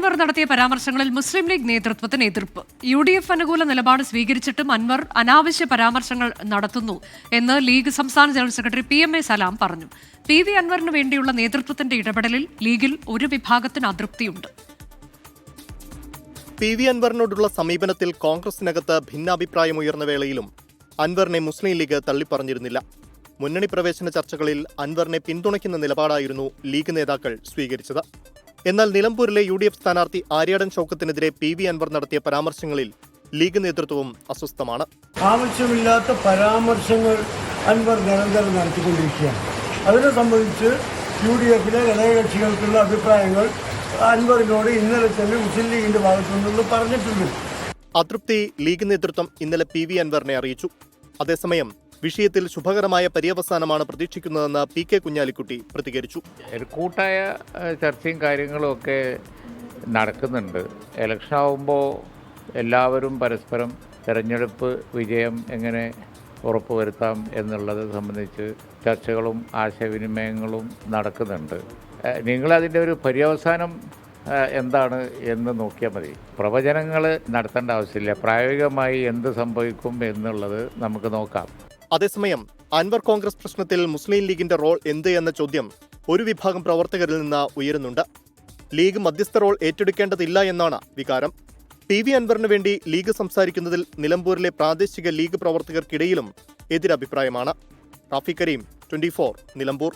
അൻവർ നടത്തിയ പരാമർശങ്ങളിൽ മുസ്ലിം ലീഗ് നേതൃത്വത്തിന് എതിർപ്പ്. UDF അനുകൂല നിലപാട് സ്വീകരിച്ചിട്ടും അൻവർ അനാവശ്യ പരാമർശങ്ങൾ നടത്തുന്നു എന്ന് ലീഗ് സംസ്ഥാന ജനറൽ സെക്രട്ടറി PMA സലാം പറഞ്ഞു. PV അൻവറിന് വേണ്ടിയുള്ള നേതൃത്വത്തിന്റെ ഇടപെടലിൽ ലീഗിൽ ഒരു വിഭാഗത്തിന് അതൃപ്തിയുണ്ട്. PV അൻവറിനോടുള്ള സമീപനത്തിൽ കോൺഗ്രസിനകത്ത് ഭിന്നാഭിപ്രായമുയർന്ന വേളയിലും അൻവറിനെ മുസ്ലിം ലീഗ് തള്ളിപ്പറഞ്ഞിരുന്നില്ല. മുന്നണി പ്രവേശന ചർച്ചകളിൽ അൻവറിനെ പിന്തുണയ്ക്കുന്ന നിലപാടായിരുന്നു ലീഗ് നേതാക്കൾ സ്വീകരിച്ചത്. എന്നാൽ നിലമ്പൂരിലെ UDF സ്ഥാനാർത്ഥി ആര്യാടൻ ഷൗക്കത്തിനെതിരെ PV അൻവർ നടത്തിയ പരാമർശങ്ങളിൽ ലീഗ് നേതൃത്വവും അസ്വസ്ഥമാണ്. ആവശ്യമില്ലാത്ത പരാമർശങ്ങൾ അൻവർ നിരന്തരം നടത്തിക്കൊണ്ടിരിക്കുകയാണ്. അതിനെ സംബന്ധിച്ച് UDFിലെ ഘടകകക്ഷികൾക്കുള്ള അഭിപ്രായങ്ങൾ അൻവറിനോട് ഇന്നലെ തന്നെ മുസ്ലിം ലീഗിന്റെ ഭാഗത്തു നിന്ന് പറഞ്ഞിട്ടുണ്ട്. അതൃപ്തി ലീഗ് നേതൃത്വം ഇന്നലെ PV അൻവറിനെ അറിയിച്ചു. അതേസമയം വിഷയത്തിൽ ശുഭകരമായ പര്യവസാനമാണ് പ്രതീക്ഷിക്കുന്നതെന്ന് PK കുഞ്ഞാലിക്കുട്ടി പ്രതികരിച്ചു. കൂട്ടായ ചർച്ചയും കാര്യങ്ങളും ഒക്കെ നടക്കുന്നുണ്ട്. ഇലക്ഷൻ ആവുമ്പോൾ എല്ലാവരും പരസ്പരം തെരഞ്ഞെടുപ്പ് വിജയം എങ്ങനെ ഉറപ്പുവരുത്താം എന്നുള്ളത് സംബന്ധിച്ച് ചർച്ചകളും ആശയവിനിമയങ്ങളും നടക്കുന്നുണ്ട്. നിങ്ങളതിൻ്റെ ഒരു പര്യവസാനം എന്താണ് എന്ന് നോക്കിയാൽ മതി. പ്രവചനങ്ങൾ നടത്തേണ്ട ആവശ്യമില്ല. പ്രായോഗികമായി എന്ത് സംഭവിക്കും എന്നുള്ളത് നമുക്ക് നോക്കാം. അതേസമയം അൻവർ കോൺഗ്രസ് പ്രശ്നത്തിൽ മുസ്ലിം ലീഗിന്റെ റോൾ എന്ത് എന്ന ചോദ്യം ഒരു വിഭാഗം പ്രവർത്തകരിൽ നിന്ന് ഉയരുന്നുണ്ട്. ലീഗ് മധ്യസ്ഥ റോൾ ഏറ്റെടുക്കേണ്ടതില്ല എന്നാണ് വികാരം. PV അൻവറിന് വേണ്ടി ലീഗ് സംസാരിക്കുന്നതിൽ നിലമ്പൂരിലെ പ്രാദേശിക ലീഗ് പ്രവർത്തകർക്കിടയിലും എതിരഭിപ്രായമാണ്. റാഫി കരീം, 24 നിലമ്പൂർ.